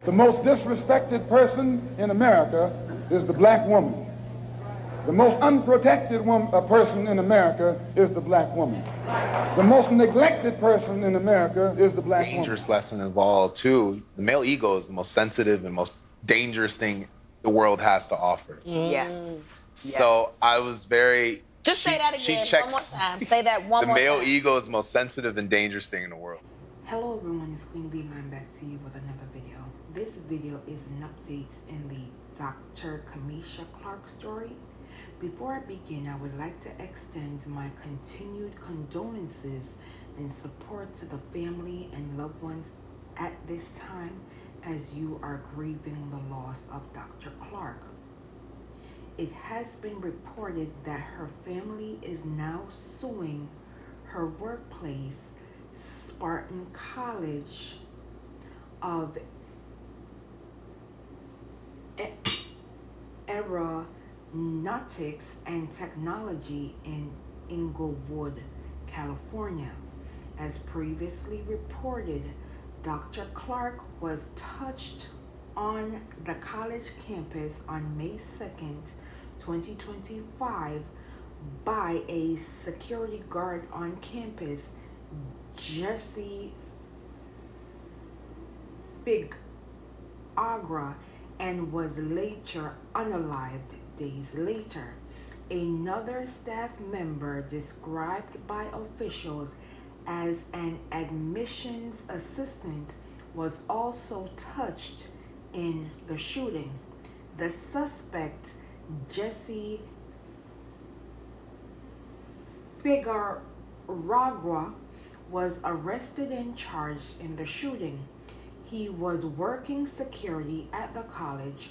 The most disrespected person in America is the black woman. The most unprotected person in America is the black woman. The most neglected person in America is the black woman. Dangerous lesson involved too. The male ego is the most sensitive and most dangerous thing the world has to offer. Yes. So I was very... Just say that again one more time. Say that one more time. The male ego is the most sensitive and dangerous thing in the world. Hello everyone, it's QueenVLionz back to you with another video. This video is an update in the Dr. Cameisha Clark story. Before I begin, I would like to extend my continued condolences and support to the family and loved ones at this time as you are grieving the loss of Dr. Clark. It has been reported that her family is now suing her workplace, Spartan College of Aeronautics and Technology in Inglewood, California. As previously reported, Dr. Clark was touched on the college campus on May 2nd, 2025 by a security guard on campus, Jesse Figagra, and was later unalived days later. Another staff member, described by officials as an admissions assistant, was also touched in the shooting. The suspect, Jesse Figagra, was arrested and charged in the shooting. He was working security at the college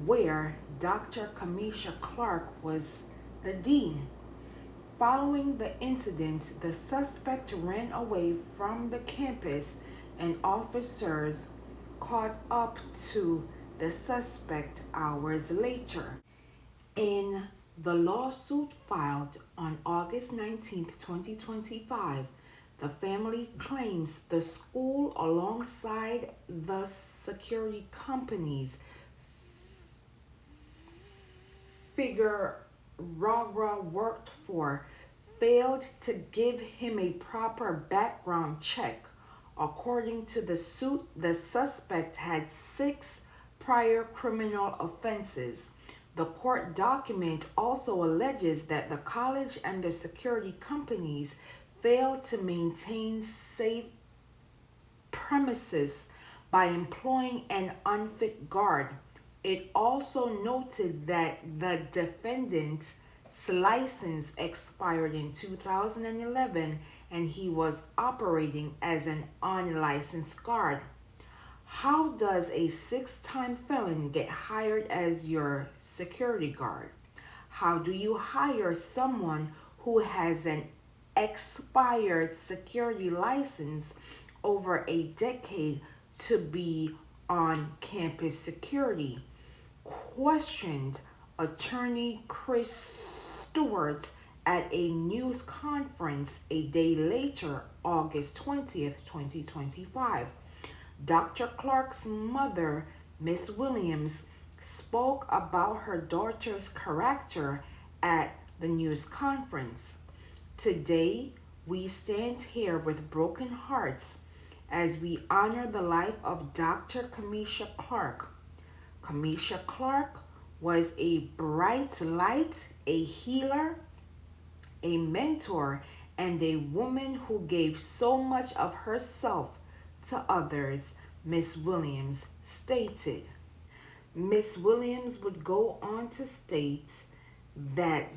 where Dr. Cameisha Clark was the dean. Following the incident, the suspect ran away from the campus and officers caught up to the suspect hours later. In the lawsuit filed on August 19, 2025, the family claims the school, alongside the security companies Figagra worked for, failed to give him a proper background check. According to the suit, the suspect had 6 prior criminal offenses. The court document also alleges that the college and the security companies failed to maintain safe premises by employing an unfit guard. It also noted that the defendant's license expired in 2011 and he was operating as an unlicensed guard. How does a 6-time felon get hired as your security guard? How do you hire someone who has an expired security license over a decade to be on campus security? Questioned attorney Chris Stewart at a news conference a day later, August 20th, 2025. Dr. Clark's mother, Miss Williams, spoke about her daughter's character at the news conference. Today, we stand here with broken hearts as we honor the life of Dr. Cameisha Clark. Cameisha Clark was a bright light, a healer, a mentor, and a woman who gave so much of herself to others, Miss Williams stated. Miss Williams would go on to state that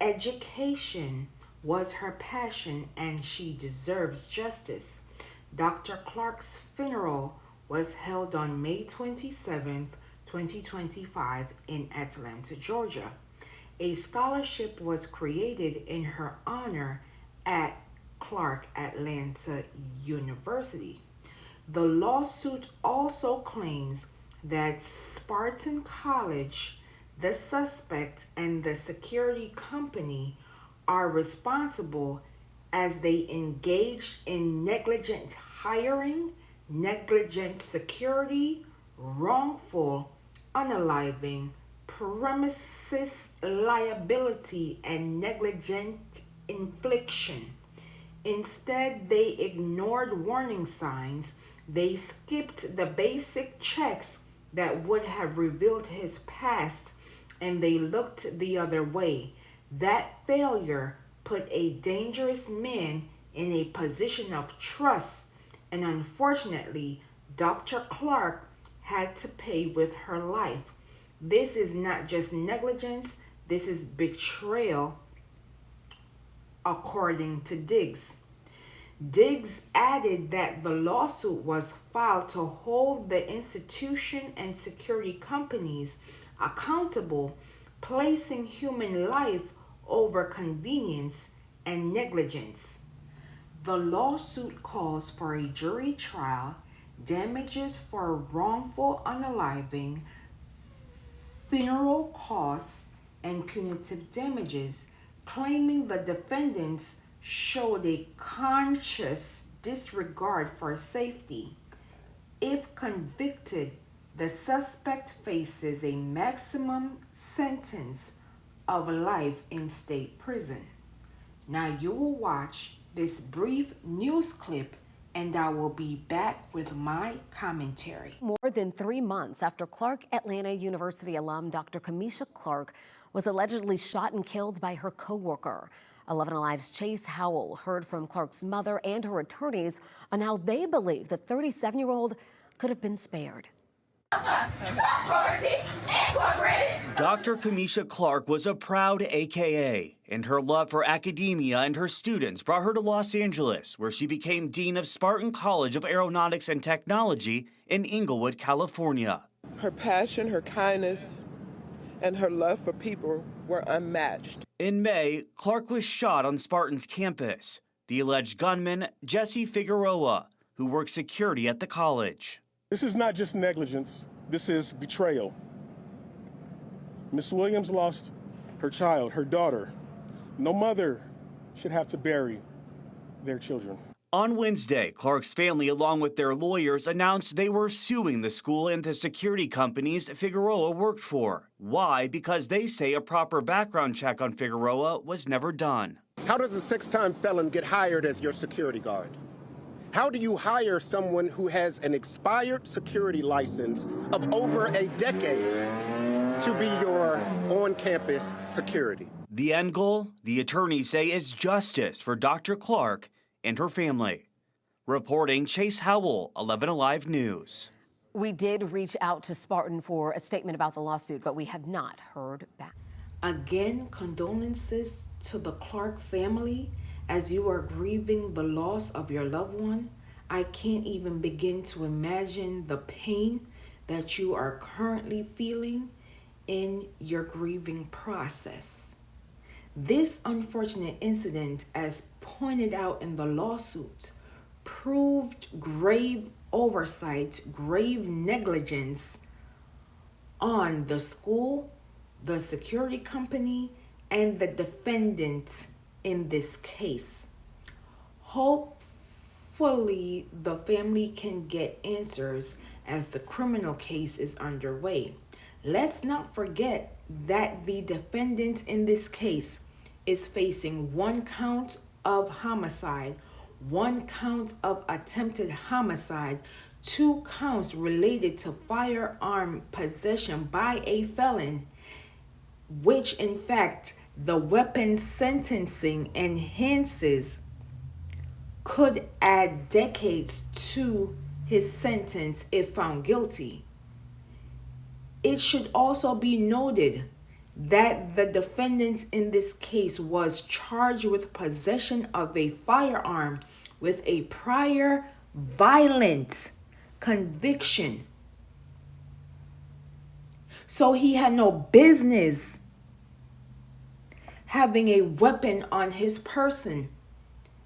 education was her passion and she deserves justice. Dr. Clark's funeral was held on May 27th, 2025 in Atlanta, Georgia. A scholarship was created in her honor at Clark Atlanta University. The lawsuit also claims that Spartan College, the suspect, and the security company are responsible as they engaged in negligent hiring, negligent security, wrongful unaliving, premises liability, and negligent infliction. Instead, they ignored warning signs. They skipped the basic checks that would have revealed his past, and they looked the other way. That failure put a dangerous man in a position of trust, and unfortunately, Dr. Clark had to pay with her life. This is not just negligence, this is betrayal, according to Diggs. Diggs added that the lawsuit was filed to hold the institution and security companies accountable, placing human life over convenience and negligence. The lawsuit calls for a jury trial, damages for wrongful unaliving, funeral costs, and punitive damages, claiming the defendants showed a conscious disregard for safety. If convicted, the suspect faces a maximum sentence of life in state prison. Now you will watch this brief news clip and I will be back with my commentary. More than 3 months after Clark Atlanta University alum Dr. Cameisha Clark was allegedly shot and killed by her coworker. 11 Alive's Chase Howell heard from Clark's mother and her attorneys on how they believe the 37-year-old could have been spared. Dr. Cameisha Clark was a proud AKA, and her love for academia and her students brought her to Los Angeles, where she became Dean of Spartan College of Aeronautics and Technology in Inglewood, California. Her passion, her kindness, and her love for people were unmatched. In May, Clark was shot on Spartan's campus. The alleged gunman, Jesse Figueroa, who worked security at the college. This is not just negligence, this is betrayal. Miss Williams lost her child, her daughter. No mother should have to bury their children. On Wednesday, Clark's family, along with their lawyers, announced they were suing the school and the security companies Figueroa worked for. Why? Because they say a proper background check on Figueroa was never done. How does a six-time felon get hired as your security guard? How do you hire someone who has an expired security license of over a decade to be your on-campus security? The end goal, the attorneys say, is justice for Dr. Clark and her family. Reporting, Chase Howell, 11 Alive News. We did reach out to Spartan for a statement about the lawsuit, but we have not heard back. Again, condolences to the Clark family as you are grieving the loss of your loved one. I can't even begin to imagine the pain that you are currently feeling in your grieving process. This unfortunate incident, as pointed out in the lawsuit, proved grave oversight, grave negligence on the school, the security company, and the defendant in this case. Hopefully, the family can get answers as the criminal case is underway. Let's not forget that the defendant in this case is facing 1 count of homicide, 1 count of attempted homicide, 2 counts related to firearm possession by a felon, which in fact the weapon sentencing enhances, could add decades to his sentence if found guilty. It should also be noted that the defendant in this case was charged with possession of a firearm with a prior violent conviction. So he had no business having a weapon on his person.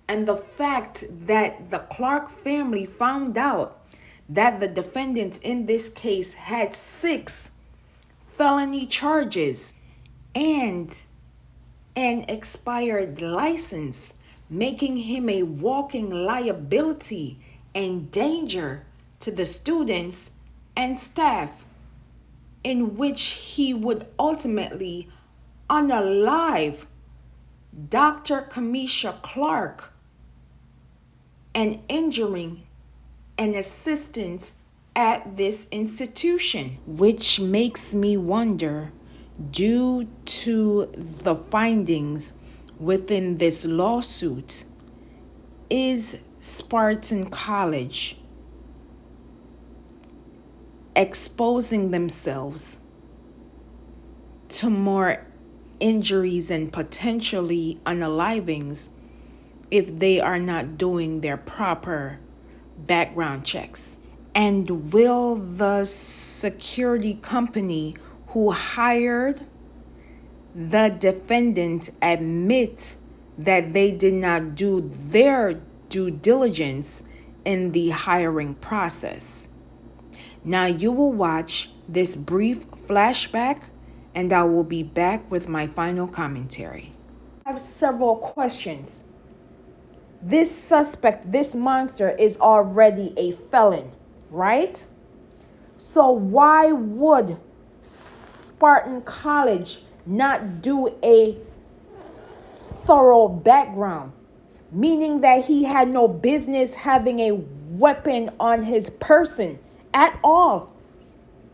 And the fact that the Clark family found out that the defendant in this case had 6 felony charges and an expired license, making him a walking liability and danger to the students and staff, in which he would ultimately unalive Dr. Cameisha Clark and injuring an assistant at this institution, which makes me wonder, due to the findings within this lawsuit, is Spartan College exposing themselves to more injuries and potentially unalivings if they are not doing their proper background checks? And will the security company who hired the defendant admit that they did not do their due diligence in the hiring process? Now you will watch this brief flashback, and I will be back with my final commentary. I have several questions. This suspect, this monster, is already a felon, right? So why would Spartan College not do a thorough background, meaning that he had no business having a weapon on his person at all?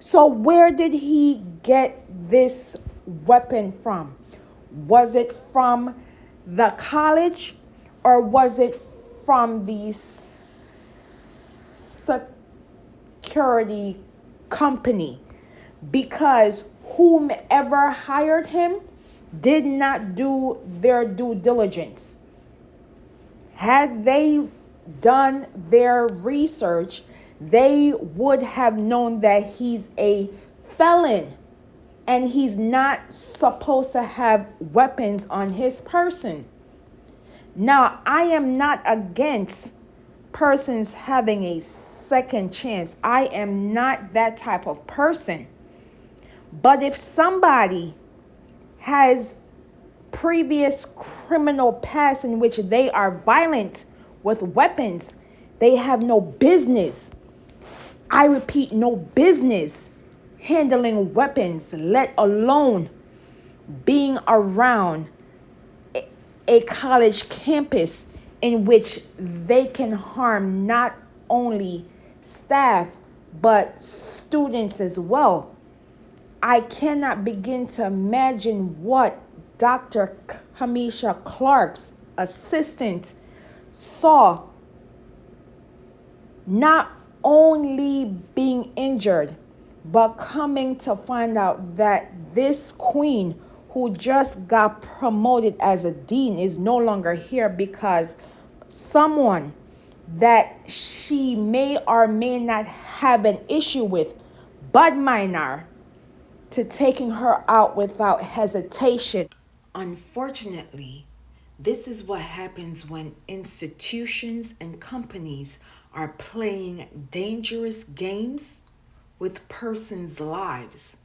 So where did he get this weapon from? Was it from the college, or was it from the security company? Because whomever hired him did not do their due diligence. Had they done their research, they would have known that he's a felon and he's not supposed to have weapons on his person. Now, I am not against persons having a second chance. I am not that type of person. But if somebody has previous criminal past in which they are violent with weapons, they have no business, I repeat, no business handling weapons, let alone being around a college campus in which they can harm not only staff but students as well. I cannot begin to imagine what Dr. Cameisha Clark's assistant saw, not only being injured, but coming to find out that this queen who just got promoted as a dean is no longer here because someone that she may or may not have an issue with, but minor, to taking her out without hesitation. Unfortunately, this is what happens when institutions and companies are playing dangerous games with persons' lives.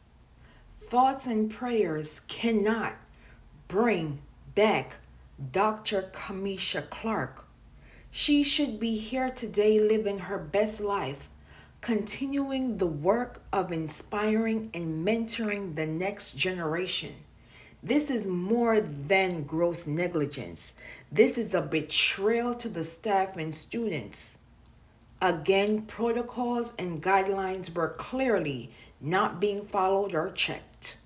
Thoughts and prayers cannot bring back Dr. Cameisha Clark. She should be here today living her best life, continuing the work of inspiring and mentoring the next generation. This is more than gross negligence. This is a betrayal to the staff and students. Again, protocols and guidelines were clearly not being followed or checked.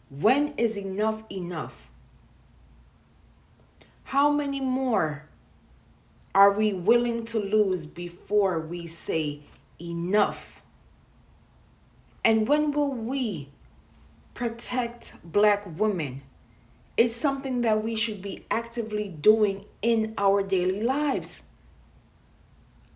When is enough enough? How many more are we willing to lose before we say enough? And when will we protect Black women? It's something that we should be actively doing in our daily lives.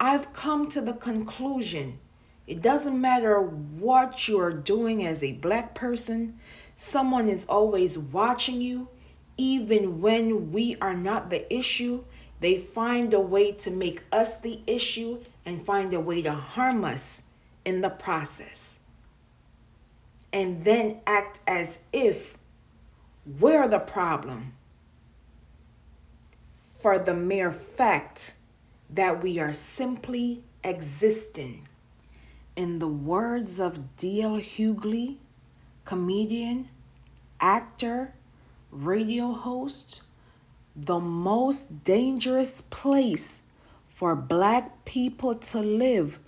I've come to the conclusion, it doesn't matter what you're doing as a Black person, someone is always watching you. Even when we are not the issue, they find a way to make us the issue and find a way to harm us in the process. And then act as if we're the problem for the mere fact that we are simply existing. In the words of D.L. Hughley, comedian, actor, radio host, the most dangerous place for black people to live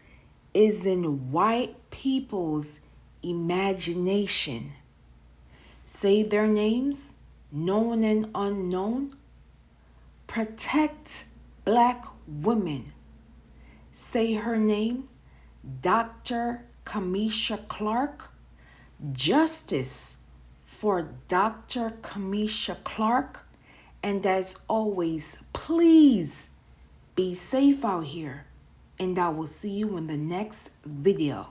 is in white people's imagination. Say their names, known and unknown. Protect black women. Say her name, Dr. Cameisha Clark. Justice for Dr. Cameisha Clark. And as always, please be safe out here. And I will see you in the next video.